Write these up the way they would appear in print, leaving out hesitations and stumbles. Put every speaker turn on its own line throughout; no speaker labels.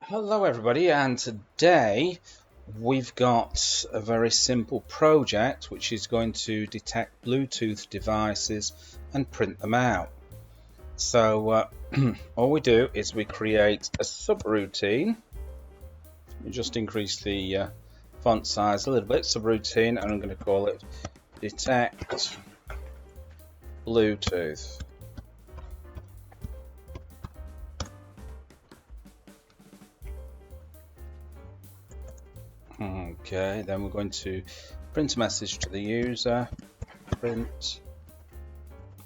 Hello everybody, and today we've got a very simple project which is going to detect Bluetooth devices and print them out. So all we do is we create a subroutine. We just increase the font size a little bit, subroutine, and I'm going to call it detect Bluetooth. Okay, then we're going to print a message to the user. Print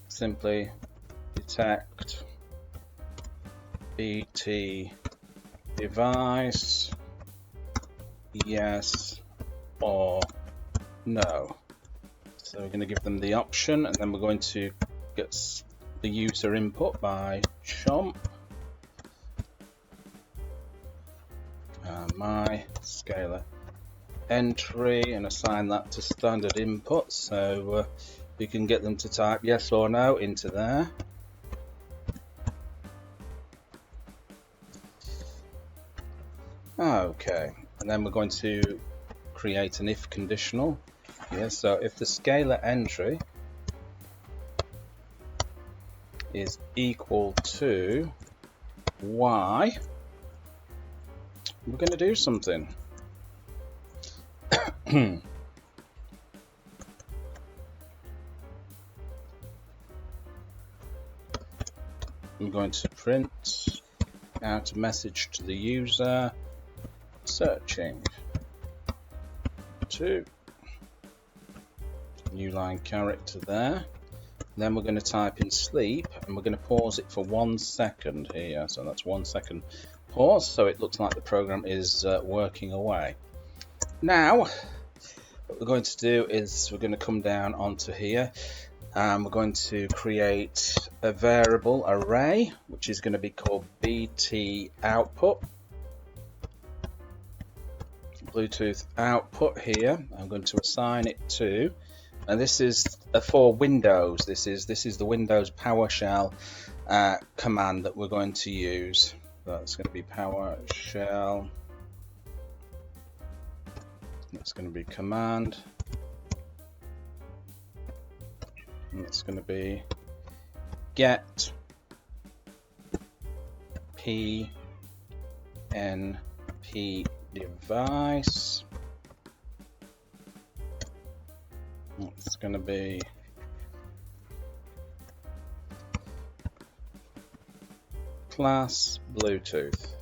simply detect BT device, yes or no. So we're going to give them the option, and then we're going to get the user input by chomp my scalar entry and assign that to standard input, so we can get them to type yes or no into there. Okay, and then we're going to create an if conditional. Yeah, so if the scalar entry is equal to y, we're going to do something. I'm going to print out a message to the user searching to new line character there. Then we're going to type in sleep, and we're going to pause it for 1 second here. So that's 1 second pause, so it looks like the program is working away. Now what we're going to do is we're going to come down onto here, and we're going to create a variable array which is going to be called BT output, Bluetooth output here. I'm going to assign it to, and this is for Windows. This is the Windows PowerShell command that we're going to use. That's going to be PowerShell. That's going to be command. And it's going to be get PNP device. It's going to be class Bluetooth.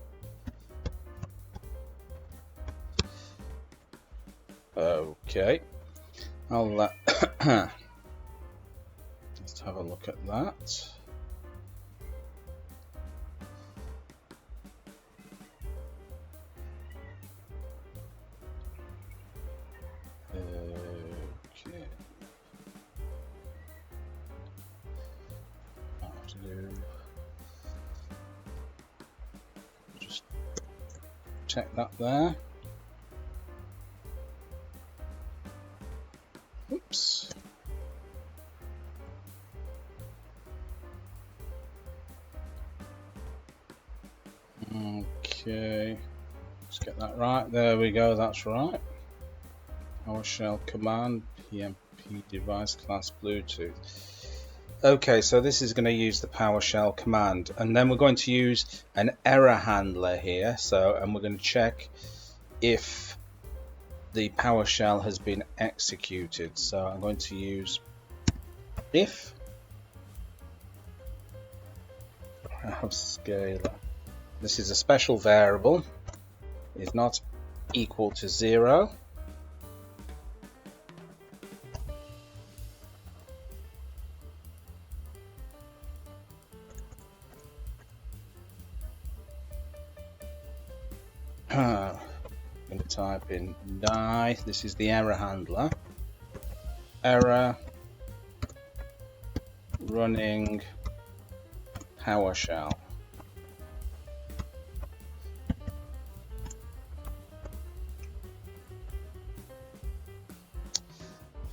Okay, I'll let's have a look at that. Okay, I'll have to do, just check that there. Oops. Okay, let's get that right. There we go, that's right. PowerShell command PNP device class Bluetooth. Okay, so this is going to use the PowerShell command, and then we're going to use an error handler here. And we're going to check if the PowerShell has been executed. So I'm going to use if scalar. This is a special variable, is not equal to 0. I'm going to type in die. This is the error handler. Error running PowerShell.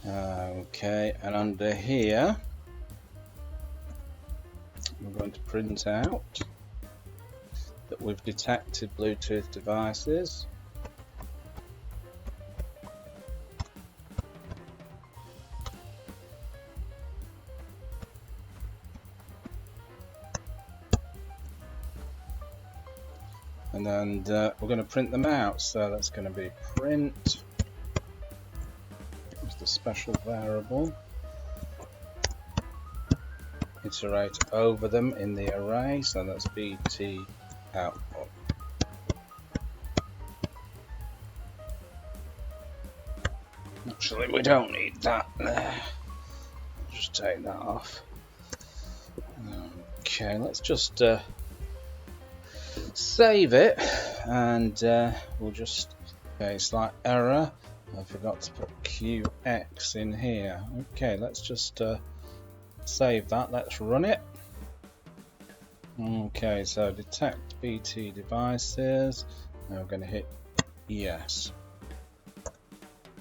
Okay, and under here we're going to print out that we've detected Bluetooth devices. And then we're going to print them out, so that's going to be print. It's the special variable. Iterate over them in the array, so that's BT output. Actually, we don't need that there. Just take that off. Okay, let's just save it, and we'll just. Okay, slight error. I forgot to put QX in here. Okay, let's just save that. Let's run it. Okay, so detect BT devices. Now we're going to hit yes.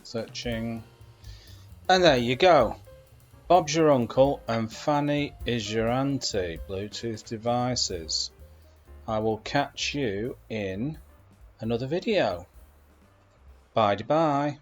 Searching. And there you go. Bob's your uncle and Fanny is your auntie. Bluetooth devices. I will catch you in another video. Bye bye.